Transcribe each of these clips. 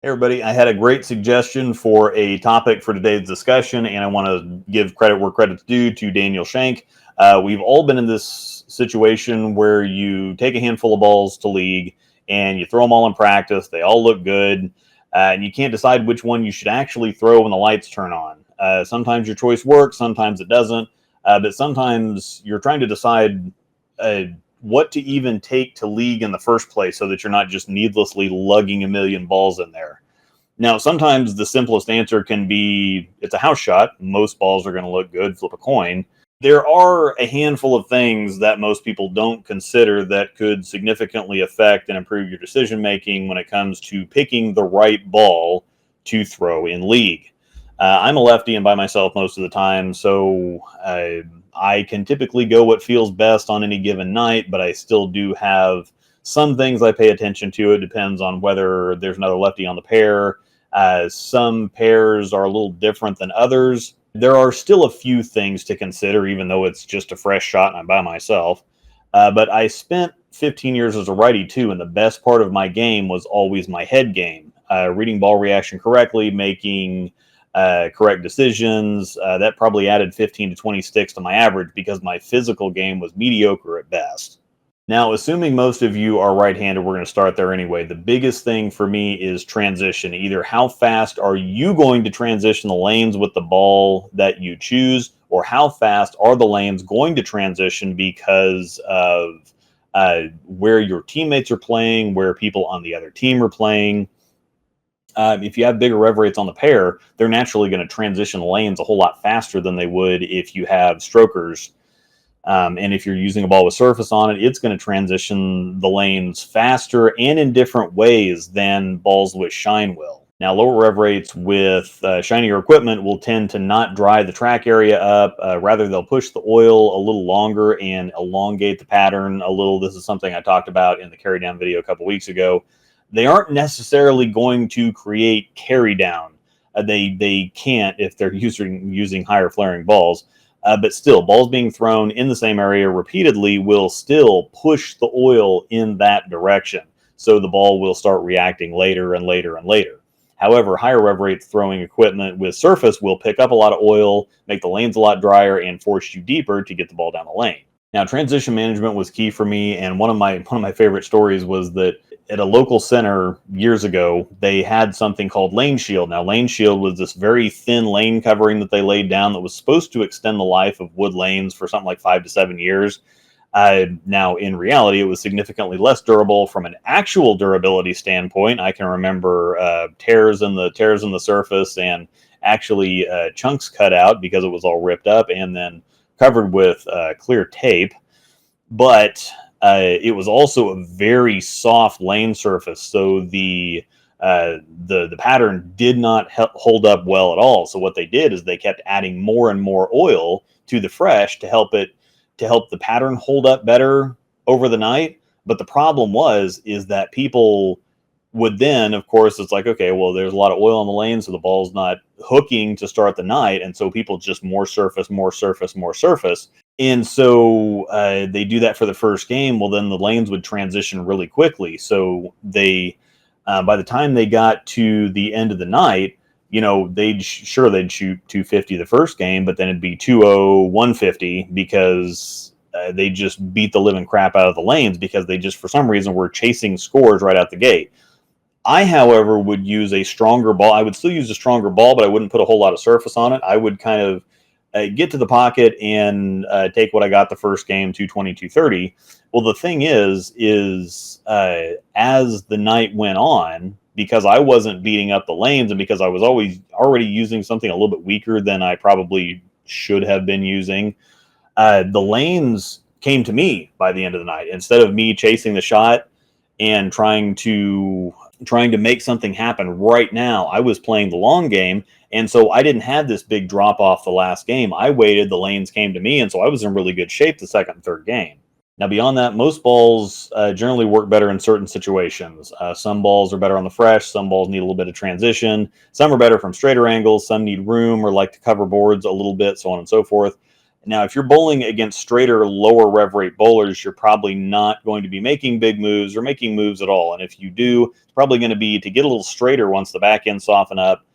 Hey everybody, I had a great suggestion for a topic for today's discussion, and I want to give credit where credit's due to Daniel Shank. We've all been in this situation where you take a handful of balls to league and you throw them all in practice. They all look good, and you can't decide which one you should actually throw when the lights turn on. Sometimes your choice works, sometimes it doesn't, but sometimes you're trying to decide what to even take to league in the first place so that you're not just needlessly lugging a million balls in there. Now, sometimes the simplest answer can be it's a house shot. Most balls are going to look good, flip a coin. There are a handful of things that most people don't consider that could significantly affect and improve your decision making when it comes to picking the right ball to throw in league. I'm a lefty and by myself most of the time, so I can typically go what feels best on any given night, but I still do have some things I pay attention to. It depends on whether there's another lefty on the pair. Some pairs are a little different than others. There are still a few things to consider, even though it's just a fresh shot and I'm by myself. But I spent 15 years as a righty too, and the best part of my game was always my head game. Reading ball reaction correctly, making correct decisions. That probably added 15 to 20 sticks to my average because my physical game was mediocre at best. Now, assuming most of you are right-handed, we're going to start there anyway. The biggest thing for me is transition. Either how fast are you going to transition the lanes with the ball that you choose, or how fast are the lanes going to transition because of where your teammates are playing, where people on the other team are playing. If you have bigger rev rates on the pair, they're naturally going to transition lanes a whole lot faster than they would if you have strokers. And if you're using a ball with surface on it, it's going to transition the lanes faster and in different ways than balls with shine will. Now, lower rev rates with shinier equipment will tend to not dry the track area up. Rather, they'll push the oil a little longer and elongate the pattern a little. This is something I talked about in the carry down video a couple weeks ago. They aren't necessarily going to create carry down. They can't if they're using higher flaring balls. But still, balls being thrown in the same area repeatedly will still push the oil in that direction. So the ball will start reacting later and later and later. However, higher rev rate throwing equipment with surface will pick up a lot of oil, make the lanes a lot drier, and force you deeper to get the ball down the lane. Now, transition management was key for me, and one of my favorite stories was that at a local center years ago, they had something called Lane Shield. Now, Lane Shield was this very thin lane covering that they laid down that was supposed to extend the life of wood lanes for something like 5 to 7 years. Now, in reality, it was significantly less durable from an actual durability standpoint. I can remember tears in the surface and actually chunks cut out because it was all ripped up and then covered with clear tape. But it was also a very soft lane surface, so the pattern did not hold up well at all. So what they did is they kept adding more and more oil to the fresh to help the pattern hold up better over the night. But the problem is that people would then, of course, it's like, okay, well, there's a lot of oil on the lane, so the ball's not hooking to start the night, and so people just more surface. And so they do that for the first game. Well, then the lanes would transition really quickly. So they, by the time they got to the end of the night, they'd shoot 250 the first game, but then it'd be 2-0, 150 because they just beat the living crap out of the lanes because they just, for some reason, were chasing scores right out the gate. I, however, would use a stronger ball. I would still use a stronger ball, but I wouldn't put a whole lot of surface on it. I would kind of get to the pocket and take what I got the first game, 220, 230. Well, the thing is as the night went on, because I wasn't beating up the lanes and because I was already using something a little bit weaker than I probably should have been using, the lanes came to me by the end of the night. Instead of me chasing the shot and trying to make something happen right now, I was playing the long game. And so I didn't have this big drop off the last game. I waited, the lanes came to me, and so I was in really good shape the second and third game. Now, beyond that, most balls generally work better in certain situations. Some balls are better on the fresh. Some balls need a little bit of transition. Some are better from straighter angles. Some need room or like to cover boards a little bit, so on and so forth. Now, if you're bowling against straighter, lower rev rate bowlers, you're probably not going to be making big moves or making moves at all. And if you do, it's probably going to be to get a little straighter once the back end soften up.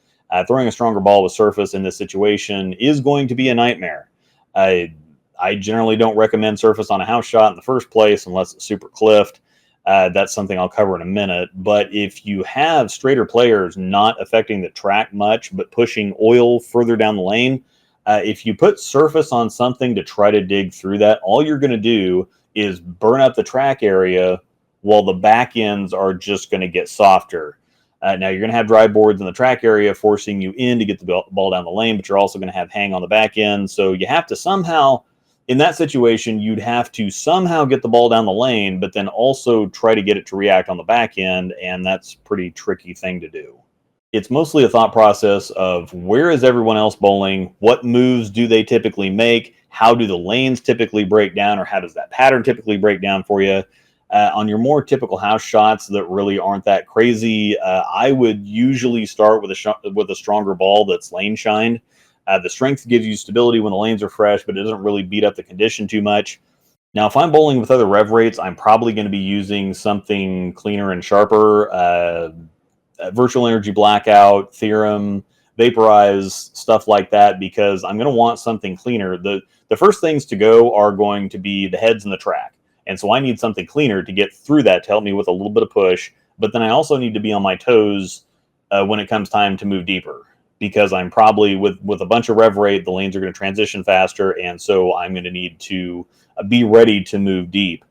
Throwing a stronger ball with surface in this situation is going to be a nightmare. I generally don't recommend surface on a house shot in the first place unless it's super cliffed. That's something I'll cover in a minute. But if you have straighter players not affecting the track much, but pushing oil further down the lane, if you put surface on something to try to dig through that, all you're going to do is burn up the track area while the back ends are just going to get softer. Now, you're going to have dry boards in the track area forcing you in to get the ball down the lane, but you're also going to have hang on the back end. So you have to somehow, in that situation, you'd have to somehow get the ball down the lane, but then also try to get it to react on the back end, and that's a pretty tricky thing to do. It's mostly a thought process of where is everyone else bowling? What moves do they typically make? How do the lanes typically break down, or how does that pattern typically break down for you? On your more typical house shots that really aren't that crazy, I would usually start with a stronger ball that's lane shined. The strength gives you stability when the lanes are fresh, but it doesn't really beat up the condition too much. Now, if I'm bowling with other rev rates, I'm probably going to be using something cleaner and sharper. Virtual energy blackout, theorem, vaporize, stuff like that, because I'm going to want something cleaner. The first things to go are going to be the heads and the track. And so I need something cleaner to get through that to help me with a little bit of push. But then I also need to be on my toes when it comes time to move deeper, because I'm probably with a bunch of rev rate, the lanes are going to transition faster. And so I'm going to need to be ready to move deep.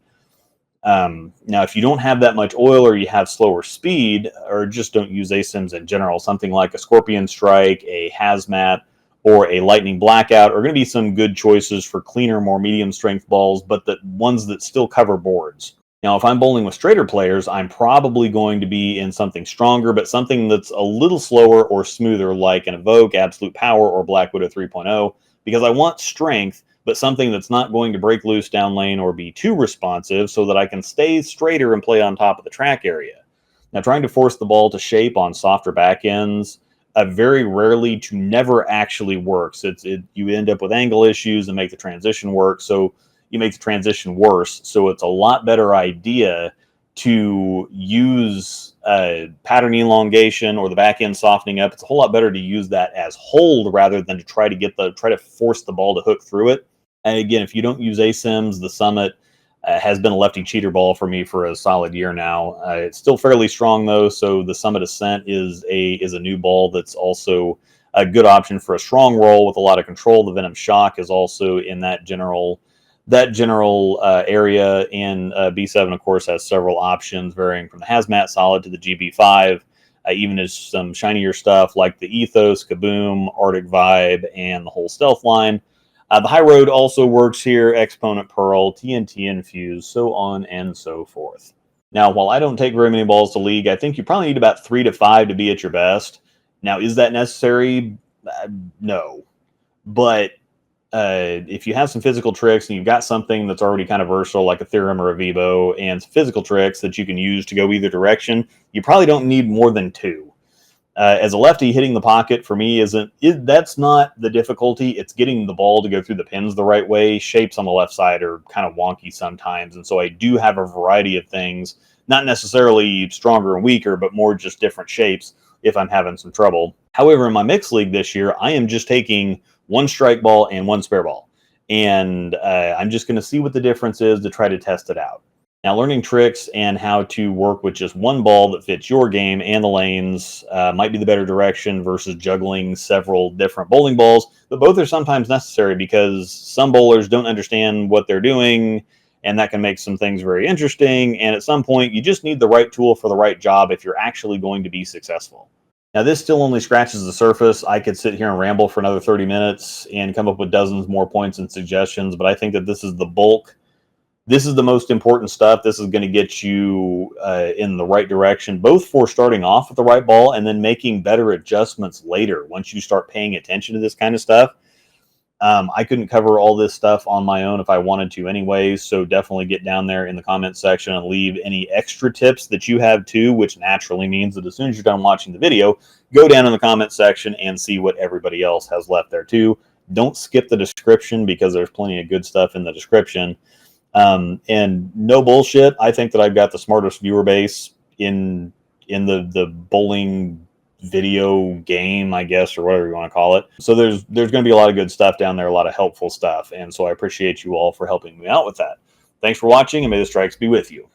Now, if you don't have that much oil, or you have slower speed, or just don't use ASIMs in general, something like a Scorpion Strike, a Hazmat, or a Lightning Blackout are going to be some good choices for cleaner, more medium strength balls, but the ones that still cover boards. Now, if I'm bowling with straighter players, I'm probably going to be in something stronger, but something that's a little slower or smoother, like an Evoke, Absolute Power, or Black Widow 3.0, because I want strength, but something that's not going to break loose down lane or be too responsive, so that I can stay straighter and play on top of the track area. Now, trying to force the ball to shape on softer back ends very rarely to never actually works. You end up with angle issues and make the transition work, so you make the transition worse. So it's a lot better idea to use pattern elongation or the back end softening up. It's a whole lot better to use that as hold rather than to try to force the ball to hook through it. And again, if you don't use ASIMs, the Summit has been a lefty cheater ball for me for a solid year now. It's still fairly strong though, so the Summit Ascent is a new ball that's also a good option for a strong roll with a lot of control. The Venom Shock is also in that general area, and B7 of course has several options varying from the Hazmat Solid to the GB5, even as some shinier stuff like the Ethos, Kaboom, Arctic Vibe, and the whole Stealth line. The High Road also works here, Exponent Pearl, TNT Infuse, so on and so forth. Now, while I don't take very many balls to league, I think you probably need about 3 to 5 to be at your best. Now, is that necessary? No. But if you have some physical tricks and you've got something that's already kind of versatile, like a Theorem or a Vivo, and some physical tricks that you can use to go either direction, you probably don't need more than 2. As a lefty, hitting the pocket for me that's not the difficulty. It's getting the ball to go through the pins the right way. Shapes on the left side are kind of wonky sometimes, and so I do have a variety of things, not necessarily stronger and weaker, but more just different shapes if I'm having some trouble. However, in my mixed league this year, I am just taking 1 strike ball and 1 spare ball, and I'm just going to see what the difference is to try to test it out. Now, learning tricks and how to work with just 1 ball that fits your game and the lanes might be the better direction versus juggling several different bowling balls, but both are sometimes necessary because some bowlers don't understand what they're doing, and that can make some things very interesting, and at some point, you just need the right tool for the right job if you're actually going to be successful. Now, this still only scratches the surface. I could sit here and ramble for another 30 minutes and come up with dozens more points and suggestions, but I think that this is the bulk. This is the most important stuff. This is going to get you in the right direction, both for starting off with the right ball and then making better adjustments later once you start paying attention to this kind of stuff. I couldn't cover all this stuff on my own if I wanted to anyway, so definitely get down there in the comments section and leave any extra tips that you have too, which naturally means that as soon as you're done watching the video, go down in the comments section and see what everybody else has left there too. don't skip the description, because there's plenty of good stuff in the description. And no bullshit, I think that I've got the smartest viewer base in the bowling video game, I guess, or whatever you want to call it. So there's going to be a lot of good stuff down there, a lot of helpful stuff. And so I appreciate you all for helping me out with that. Thanks for watching, and may the strikes be with you.